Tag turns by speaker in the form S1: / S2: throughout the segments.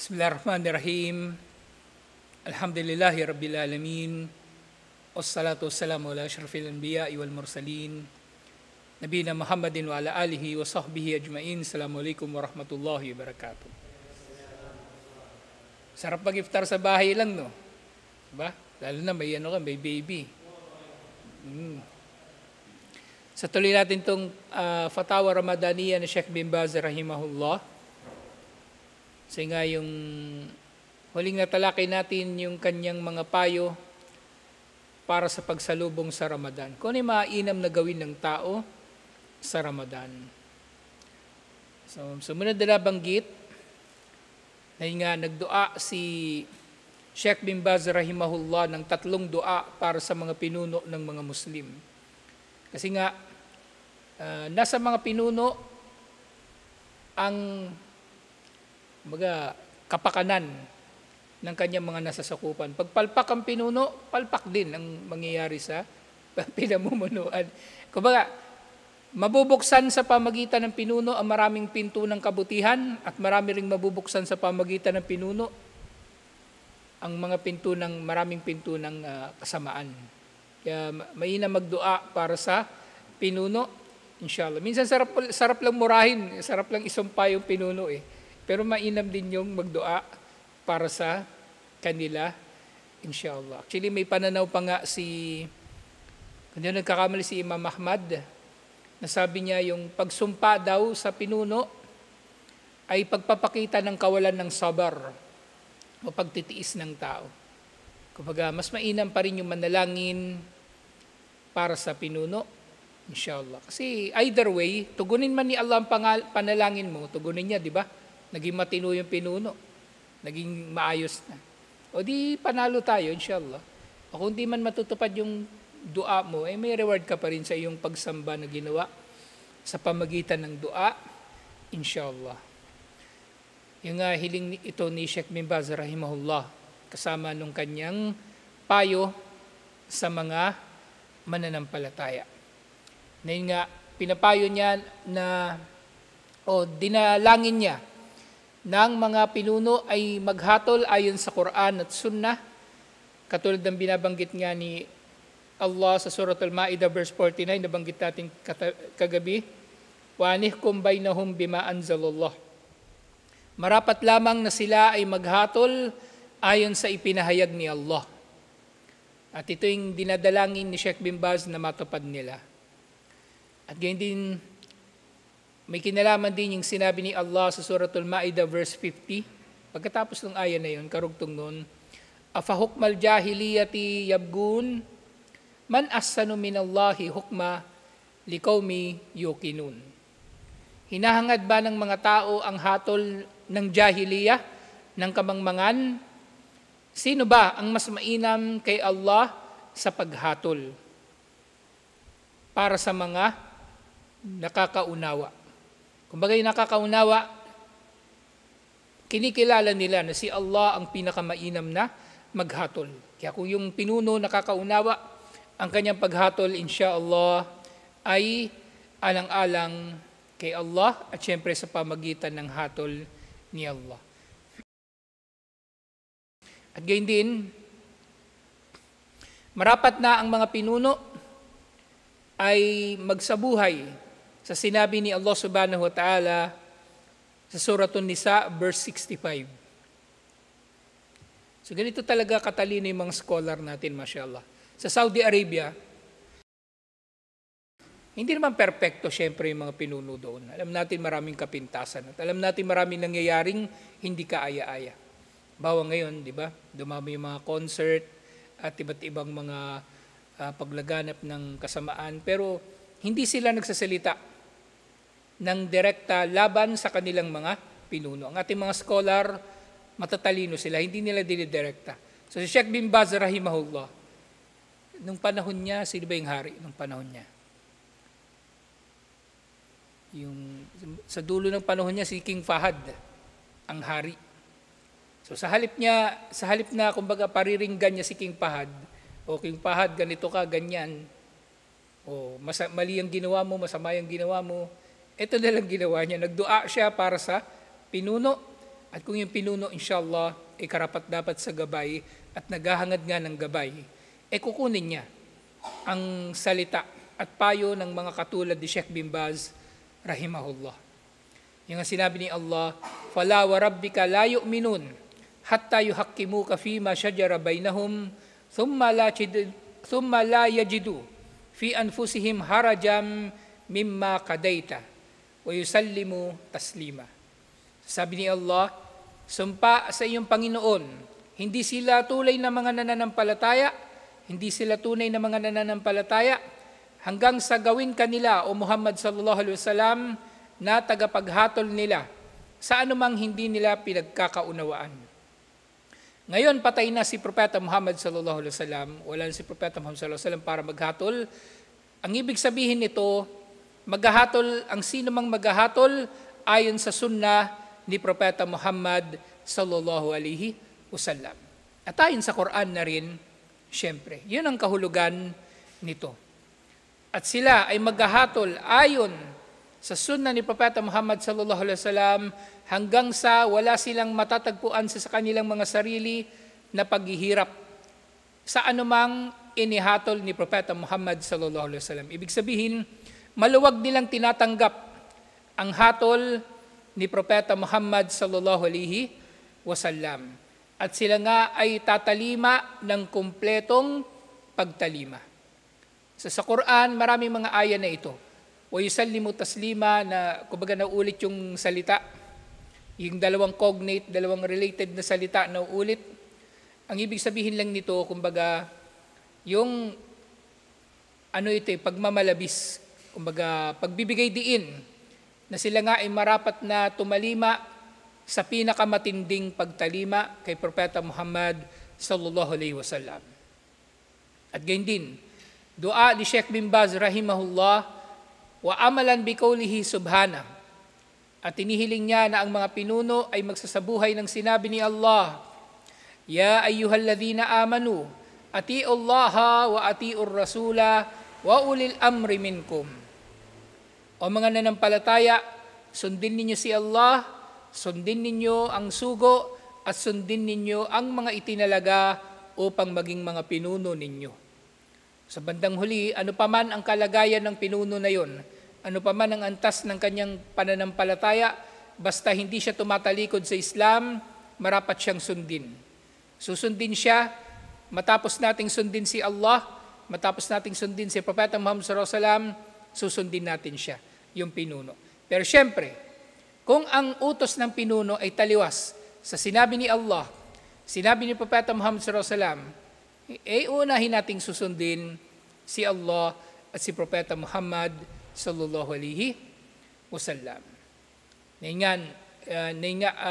S1: Bismillahirrahmanirrahim. Alhamdulillahi Rabbil Alamin. Wassalatu wassalamu ala asyrafil anbiya'i wal mursalin. Nabiyina Muhammadin wa ala alihi wa sahbihi ajma'in. Assalamualaikum warahmatullahi wabarakatuh. Sarap mag-iftar sa bahay lang, no? Diba? Lalo na may may baby. Sa tuloy natin itong Fatawa Ramadaniya ni Sheikh bin Baz rahimahullah. Kasi nga yung huling natalakay natin yung kanyang mga payo para sa pagsalubong sa Ramadan. Kung ano yung mainam na gawin ng tao sa Ramadan. So, sumunod na nabanggit, na nga nagdua si Sheikh bin Baz rahimahullah ng 3 dua para sa mga pinuno ng mga Muslim. Kasi nga, nasa mga pinuno ang kapakanan ng kanyang mga nasasakupan. Pag palpak ang pinuno, palpak din ang mangyayari sa pinamumunuan. Kumbaga, mabubuksan sa pamagitan ng pinuno ang maraming pinto ng kabutihan at marami ring mabubuksan sa pamagitan ng pinuno ang mga pinto ng maraming pinto ng kasamaan. Kaya mainam magdua para sa pinuno, inshallah. Minsan sarap lang murahin, sarap lang isumpa yung pinuno Pero mainam din yung magdua para sa kanila, inshallah. Actually, may pananaw pa nga hindi nagkakamali si Imam Ahmad, na sabi niya yung pagsumpa daw sa pinuno ay pagpapakita ng kawalan ng sabar o pagtitiis ng tao. Kumbaga, mas mainam pa rin yung manalangin para sa pinuno, inshallah. Kasi either way, tugunin man ni Allah ang panalangin mo, tugunin niya, di ba? Naging matino yung pinuno. Naging maayos na. O di panalo tayo, inshallah. O kung di man matutupad yung dua mo, may reward ka pa rin sa iyong pagsamba na ginawa sa pamagitan ng dua, inshallah. Yung hiling ito ni Sheikh bin Baz rahimahullah, kasama nung kanyang payo sa mga mananampalataya. Na yun nga, pinapayo niya dinalangin niya ng mga pinuno ay maghatol ayon sa Quran at Sunnah, katulad ng binabanggit nga ni Allah sa Surah Al-Ma'idah verse 49, nabanggit natin kagabi, wa anihkum bainahum bima anzalallah. Marapat lamang na sila ay maghatol ayon sa ipinahayag ni Allah. At ito yung dinadalangin ni Sheikh bin Baz na matupad nila. At ganyan din, may kinalaman din yung sinabi ni Allah sa Suratul Ma'idah verse 50. Pagkatapos ng aya na yun, karugtong nun, afahukmal jahiliyati yabgun man ahsanu minallahi hukma liqaumi yuqinun. Hinahangad ba ng mga tao ang hatol ng jahiliyah, ng kamangmangan? Sino ba ang mas mainam kay Allah sa paghatol para sa mga nakakaunawa? Kumbaga yung nakakaunawa, kinikilala nila na si Allah ang pinakamainam na maghatol. Kaya kung yung pinuno nakakaunawa, ang kanyang paghatol, insyaallah, ay alang-alang kay Allah at syempre sa pamagitan ng hatol ni Allah. At gayon din, marapat na ang mga pinuno ay magsabuhay sa sinabi ni Allah subhanahu wa ta'ala sa Suratun Nisa, verse 65. So ganito talaga katalino yung mga scholar natin, mashallah. Sa Saudi Arabia, hindi naman perfecto syempre yung mga pinuno doon. Alam natin maraming kapintasan at alam natin maraming nangyayaring hindi kaaya-aya. Bawa ngayon, di ba? Dumami yung mga concert at iba't ibang mga paglaganap ng kasamaan. Pero hindi sila nagsasalita ng direkta laban sa kanilang mga pinuno. Ang ating mga scholar, matatalino sila, hindi nila dinidirekta. So si Sheikh bin Baz rahimahullah, nung panahon niya, sino ba yung hari nung panahon niya? Sa dulo ng panahon niya, si King Fahad, ang hari. So sa halip na kumbaga pariringgan niya si King Fahad, o King Fahad, ganito ka, ganyan, o mali ang ginawa mo, masama ang ginawa mo, ito na lang ginawa niya. Nagdua siya para sa pinuno At kung yung pinuno, inshallah, ay karapat dapat sa gabay at naghahangad nga ng gabay, kukunin niya ang salita at payo ng mga katulad ni Sheikh bin Baz, rahimahullah. Yung ang sinabi ni Allah, "Fala wa rabbika la yu'minun hatta yuhakkimuka fima shajara bainahum thumma la yajidu fi anfusihim harajam mimma qadaita wa yusallimu taslima." Sabi ni Allah, sumpa sa iyong Panginoon, hindi sila tunay na mga nananampalataya, hindi sila tunay na mga nananampalataya hanggang sa gawin kanila o Muhammad sallallahu alaihi wasallam na tagapaghatol nila sa anumang hindi nila pinagkakaunawaan. Ngayon patay na si Propeta Muhammad sallallahu alaihi wasallam, wala na si Propeta Muhammad sallallahu alaihi wasallam para maghatol. Ang ibig sabihin nito, maghahatol ang sino mang maghahatol ayon sa sunnah ni Propeta Muhammad sallallahu alaihi wasallam. At ayon sa Quran na rin, siyempre, yun ang kahulugan nito. At sila ay maghahatol ayon sa sunnah ni Propeta Muhammad sallallahu alaihi wasallam hanggang sa wala silang matatagpuan sa kanilang mga sarili na paghihirap sa anumang inihatol ni Propeta Muhammad sallallahu alaihi wasallam. Ibig sabihin, maluwag nilang tinatanggap ang hatol ni Propeta Muhammad sallallahu alaihi wasallam. At sila nga ay tatalima ng kumpletong pagtalima. Sa Quran, maraming mga aya na ito. Wa yusallimu taslima na kumbaga nauulit yung salita. Yung dalawang cognate, dalawang related na salita na uulit. Ang ibig sabihin lang nito, kumbaga, yung pagmamalabis, kumbaga, pagbibigay diin na sila nga ay marapat na tumalima sa pinakamatinding pagtalima kay Propeta Muhammad sallallahu alaihi wasallam. At gayon din, dua ni Sheikh bin Baz rahimahullah, wa amalan bi qawlihi subhana. At inihiling niya na ang mga pinuno ay magsasabuhay ng sinabi ni Allah, "Ya ayyuhalladhina amanu, ati'u Allah wa ati'ur rasula wa ulil amri minkum." O mga nanampalataya, sundin ninyo si Allah, sundin ninyo ang sugo, at sundin ninyo ang mga itinalaga upang maging mga pinuno ninyo. Sa bandang huli, ano paman ang kalagayan ng pinuno na yon, ano paman ang antas ng kanyang pananampalataya, basta hindi siya tumatalikod sa Islam, marapat siyang sundin. Susundin siya, matapos nating sundin si Allah, matapos nating sundin si Propeta Muhammad sallallahu alaihi wasallam, susundin natin siya, yung pinuno. Pero syempre, kung ang utos ng pinuno ay taliwas sa sinabi ni Allah, sinabi ni Propeta Muhammad sallallahu alaihi wasallam, unahin nating susundin si Allah at si Propeta Muhammad sallallahu alaihi wasallam.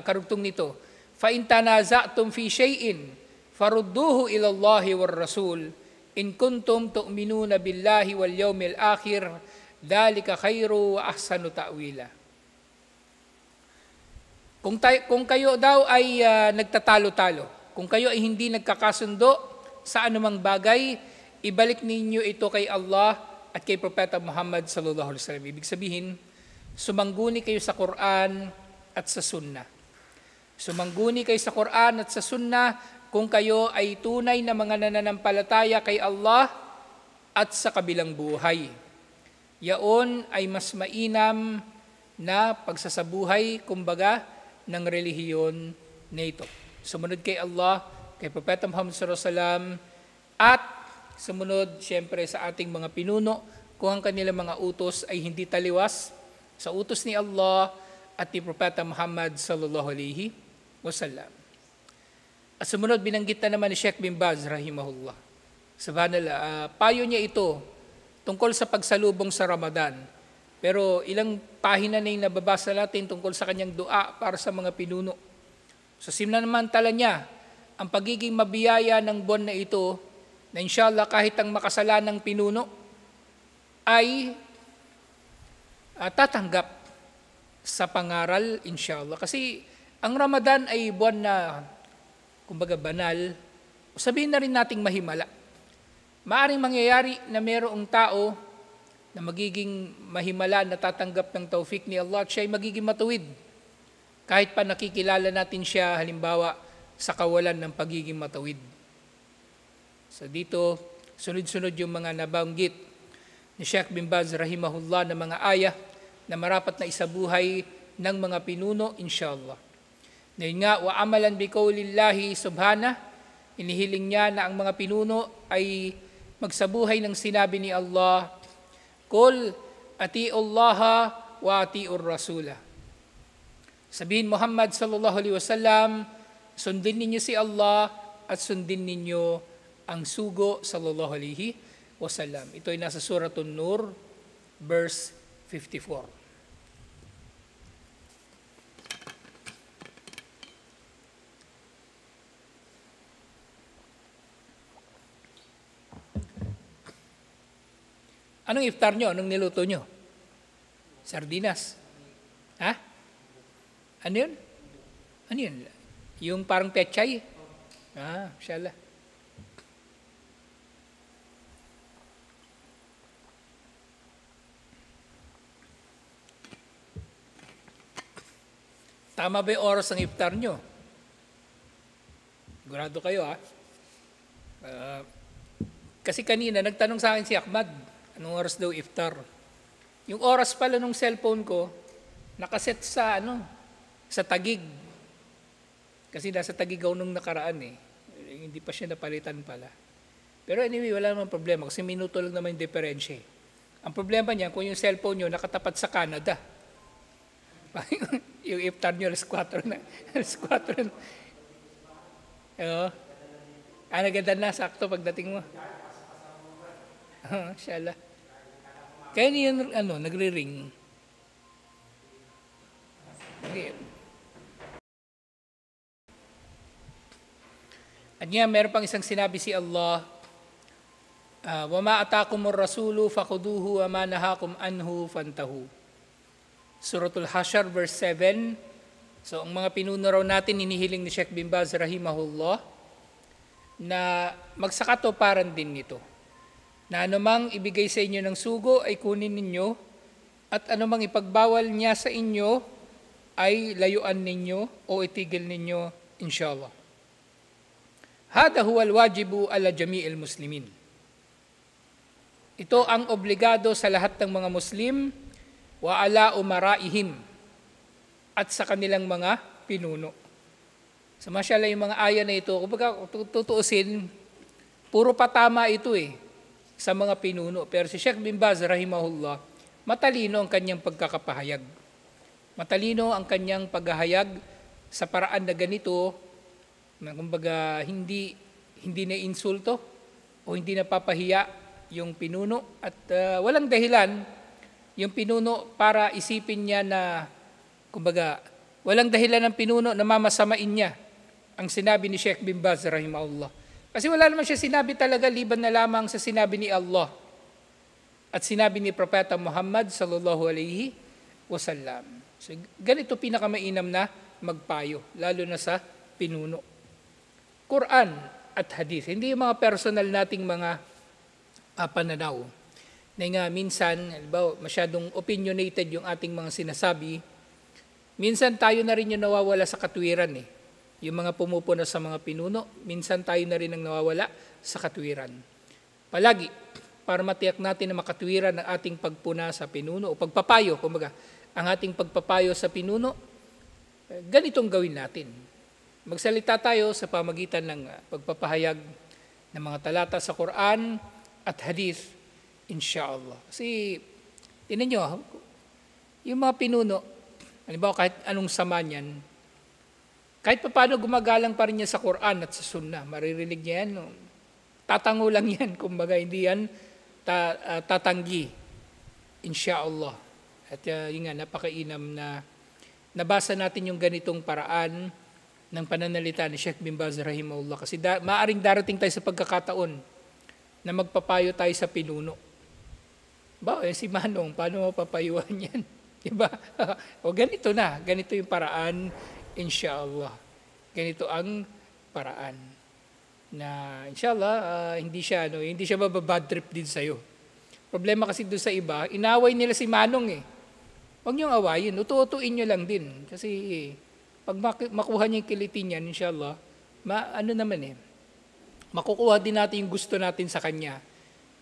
S1: Karugtong nito, fa in tanaza'tum fi shay'in farudduhu ila Allah war Rasul in kuntum tu'minuna billahi wal yawmil akhir dhalika khairu wa ahsanu ta'wila. Kung kayo daw ay nagtatalo-talo, kung kayo ay hindi nagkakasundo sa anumang bagay, ibalik ninyo ito kay Allah at kay Propeta Muhammad sallallahu alaihi wasallam. Ibig sabihin, sumangguni kayo sa Quran at sa Sunnah. Sumangguni kayo sa Quran at sa Sunnah kung kayo ay tunay na mga nananampalataya kay Allah at sa kabilang buhay. Yaon ay mas mainam na pagsasabuhay, kumbaga, ng relihiyon na ito. Sumunod kay Allah, kay Propeta Muhammad sallallahu alaihi wasallam, at sumunod siyempre sa ating mga pinuno kung ang kanilang mga utos ay hindi taliwas sa utos ni Allah at ni Propeta Muhammad sallallahu alaihi wasallam. At sumunod, binanggit na naman ni Sheikh bin Baz rahimahullah. Subhanallah, payo niya ito tungkol sa pagsalubong sa Ramadan. Pero ilang pahina na yung nababasa natin tungkol sa kanyang dua para sa mga pinuno. So sinamantala niya ang pagiging mabiyaya ng buwan na ito na inshallah kahit ang makasalanang pinuno ay tatanggap sa pangaral inshallah. Kasi ang Ramadan ay buwan na kumbaga banal, sabihin na rin nating mahimala. Maaring mangyayari na mayroong tao na magiging mahimala na tatanggap ng taufik ni Allah at siya ay magiging matuwid. Kahit pa nakikilala natin siya, halimbawa, sa kawalan ng pagiging matawid. So dito, sunod-sunod yung mga nabanggit ni Sheikh bin Baz rahimahullah na mga ayah na marapat na isabuhay ng mga pinuno, inshallah. Ngayon nga, wa amalan bi qaulillahi subhana, inihiling niya na ang mga pinuno ay magsabuhay ng sinabi ni Allah, Qul ati'ullaha wa ati'ur rasula. Sabihin Muhammad sallallahu alaihi wasallam, sundin ninyo si Allah at sundin ninyo ang sugo sallallahu alaihi wasallam. Ito ay nasa Suratun Nur, verse 54. Anong iftar nyo? Anong niluto nyo? Sardinas. Ha? Ano yun? Ano yun? Yung parang pechay? Inshallah. Tama ba yung oras ng iftar nyo? Sigurado kayo, ha? Kasi kanina, nagtanong sa akin si Ahmad, anong oras daw iftar? Yung oras pala nung cellphone ko, nakaset sa sa tagig. Kasi nasa tagig ako nung nakaraan eh. Hindi pa siya napalitan pala. Pero anyway, wala namang problema kasi minuto lang naman yung diferensya. Ang problema niya, kung yung cellphone nyo nakatapat sa Canada. Yung iftar nyo, alas 4 na. Alas 4 na. Naganda na, sakto pagdating mo. Inshallah. Kaya niyan, nagre-ring. Okay. At nga, meron pang isang sinabi si Allah, وَمَا أَتَاكُمُ الرَّسُولُ فَخُذُوهُ وَمَا نَهَاكُمْ عَنْهُ فَانْتَهُوا. Suratul Hashr, verse 7. So, ang mga pinuno raw natin, hinihiling ni Sheikh bin Baz rahimahullah, na magsakatuparan din nito. Na anumang ibigay sa inyo ng sugo ay kunin ninyo, at anumang ipagbawal niya sa inyo ay layuan ninyo o itigil ninyo, inshallah. Hada huwal wajibu ala jami'il muslimin. Ito ang obligado sa lahat ng mga Muslim wa ala umaraihim at sa kanilang mga pinuno. So masyaallah yung mga aya na ito, kung tutuusin, puro patama ito sa mga pinuno. Pero si Sheikh bin Baz rahimahullah, matalino ang kanyang pagkakapahayag. Matalino ang kanyang paghahayag sa paraan na ganito, na kumbaga hindi na insulto o hindi na papahiya yung pinuno at walang dahilan yung pinuno para isipin niya na kumbaga walang dahilan ng pinuno na mamasamain niya ang sinabi ni Sheikh bin Baz rahimahullah. Kasi wala naman siya sinabi talaga liban na lamang sa sinabi ni Allah at sinabi ni Propeta Muhammad sallallahu alaihi wasallam. So ganito pinakamainam na magpayo lalo na sa pinuno. Quran at hadith, hindi yung mga personal nating mga pananaw. Na nga minsan, masyadong opinionated yung ating mga sinasabi, minsan tayo na rin yung nawawala sa katwiran Yung mga pumupuna sa mga pinuno, minsan tayo na rin ang nawawala sa katwiran. Palagi, para matiyak natin na makatwiran ang ating pagpuna sa pinuno o pagpapayo, kumbaga, ang ating pagpapayo sa pinuno, ganitong gawin natin. Magsalita tayo sa pamagitan ng pagpapahayag ng mga talata sa Quran at hadith, inshallah. Kasi, tinan nyo, yung mga pinuno, halimbawa kahit anong sama niyan, kahit paano gumagalang pa rin niya sa Quran at sa Sunnah, maririnig niya yan. Tatango lang yan, kumbaga hindi yan tatanggi, inshallah. At yun nga, napakainam na nabasa natin yung ganitong paraan ng pananalita ni Sheikh bin Baz rahimahullah. Kasi maaring darating tayo sa pagkakataon na magpapayo tayo sa pinuno. Si Manong, paano mapapayuhan yan? Diba? O ganito na, ganito yung paraan, inshallah. Ganito ang paraan. Na inshallah, hindi siya mababad trip din sa'yo. Problema kasi doon sa iba, inaway nila si Manong Huwag niyong awayin, utu-utuin niyo lang din. Kasi Pag makuha niya yung kiliti niyan, inshallah, makukuha din natin yung gusto natin sa kanya.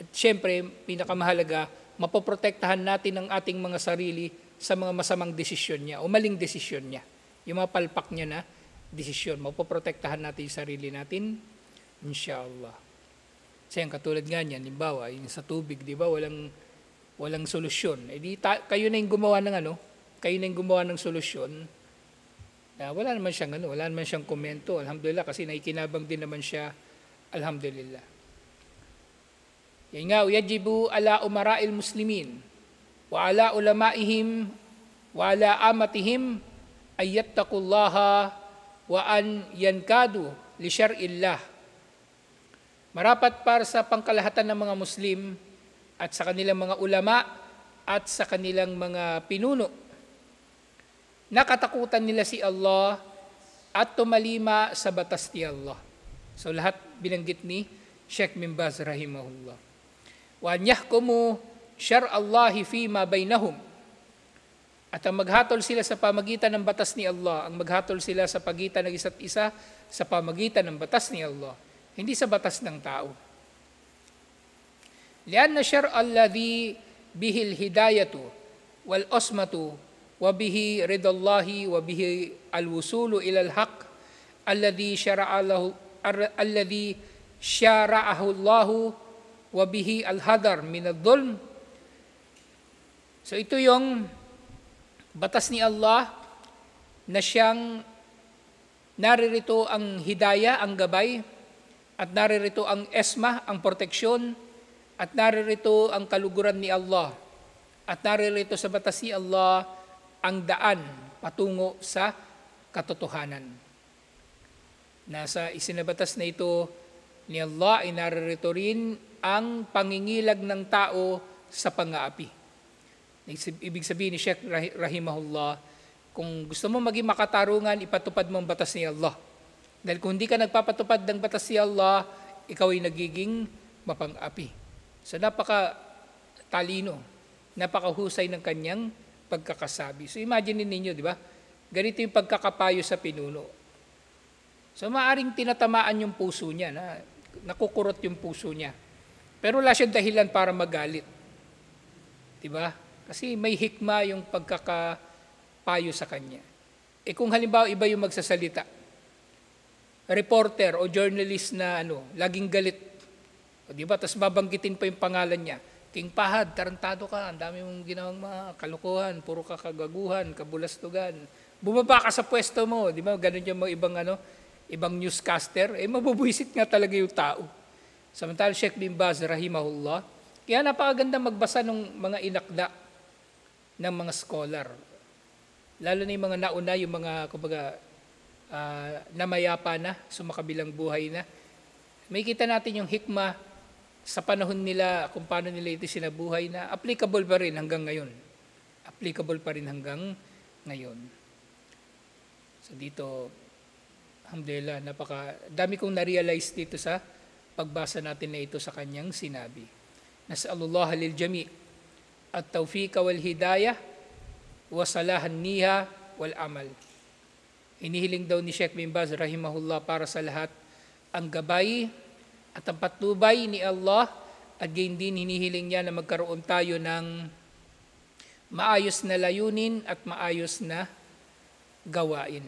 S1: At syempre, pinakamahalaga, mapoprotektahan natin ang ating mga sarili sa mga masamang desisyon niya o maling desisyon niya. Yung mga palpak niya na desisyon, mapoprotektahan natin yung sarili natin, inshallah. Kasi ang katulad nga niyan, limbawa, yung sa tubig, di ba, walang solusyon. Kayo na yung gumawa ng solusyon. Wala naman siyang komento, alhamdulillah, kasi naikinabang din naman siya, alhamdulillah. Yan nga, yajibu ala umara'il muslimin wa ala ulamaihim wa ala amatihim ay yattaqullaha wa an yankadu li syar'illah. Marapat para sa pangkalahatan ng mga Muslim at sa kanilang mga ulama at sa kanilang mga pinuno, nakatakutan nila si Allah at tumalima sa batas ni Allah. So lahat binanggit ni Sheikh bin Baz rahimahullah. Wa an yahkumu syar'allahi fima bainahum. At ang maghatol sila sa pamagitan ng batas ni Allah, ang maghatol sila sa pagitan ng isa't isa sa pamagitan ng batas ni Allah, hindi sa batas ng tao. Lianna syar'alladhi bihil hidayatu wal osmatu wa bihi ridallahi wa bihi alwusulu ilal haq alladhi syara'ahu Allahu wa bihi al-hadar min ad-dhulm. So ito yung batas ni Allah na siyang naririto ang hidayah, ang gabay, at naririto ang esma, ang proteksyon, at naririto ang kaluguran ni Allah, at naririto sa batas ni Allah ang daan patungo sa katotohanan. Nasa isinabatas na ito ni Allah ay naririto rin ang pangingilag ng tao sa pang-aapi. Ibig sabihin ni Sheikh rahimahullah, kung gusto mo maging makatarungan, ipatupad mo ang batas ni Allah. Dahil kung hindi ka nagpapatupad ng batas ni Allah, ikaw ay nagiging mapang-api. So napaka-talino, napakahusay ng kanyang pagkakasabi. So imagine ninyo, di ba? Ganito yung pagkakapayo sa pinuno. So maaring tinatamaan yung puso niya, nakukurot yung puso niya. Pero wala siyang dahilan para magalit. Diba? Kasi may hikma yung pagkakapayo sa kanya. Kung halimbawa iba yung magsasalita, reporter o journalist na laging galit, diba? Tapos babanggitin pa yung pangalan niya. King Pahad, tarantado ka, ang dami mong ginawang mga kalukuhan, puro ka kagaguhan, kabulastugan. Bumaba ka sa pwesto mo, di ba? Ganun yung mga ibang newscaster, mabubuisit nga talaga yung tao. Samantala Sheikh bin Baz rahimahullah, kaya napakaganda magbasa ng mga inakda ng mga scholar. Lalo na yung mga nauna, yung mga namayapa na, sumakabilang buhay na. May kita natin yung hikmah sa panahon nila, kung paano nila ito sinabuhay na applicable pa rin hanggang ngayon. Applicable pa rin hanggang ngayon. So dito, alhamdulillah, dami kong na-realize dito sa pagbasa natin na ito sa kanyang sinabi. Nas'alullah lil jami' at-tawfiq wal hidayah wa salahan niha wal amal. Hinihiling daw ni Sheikh bin Baz rahimahullah para sa lahat ang gabay at ang patnubay ni Allah, at gayon din hinihiling niya na magkaroon tayo ng maayos na layunin at maayos na gawain.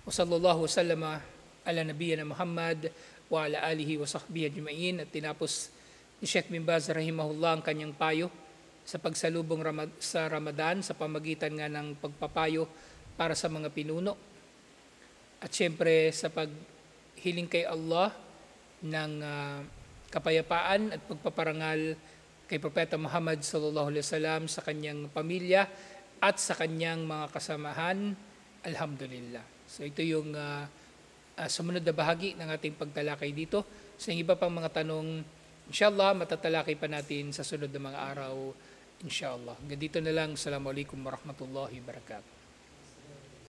S1: Wa sallallahu wasallama ala nabiyyina Muhammad wa ala alihi wa sahbihi ajma'in. At tinapos ni Sheikh bin Baz rahimahullah ang kanyang payo sa pagsalubong sa Ramadan sa pamagitan nga ng pagpapayo para sa mga pinuno. At syempre sa paghiling kay Allah ng kapayapaan at pagpaparangal kay Propeta Muhammad sallallahu alaihi wasallam sa kanyang pamilya at sa kanyang mga kasamahan. Alhamdulillah. So ito yung sumunod na bahagi ng ating pagtalakay dito. Sa iba pang mga tanong, inshallah, matatalakay pa natin sa sunod na mga araw, inshallah. Hanggang dito na lang. Assalamualaikum warahmatullahi wabarakatuh.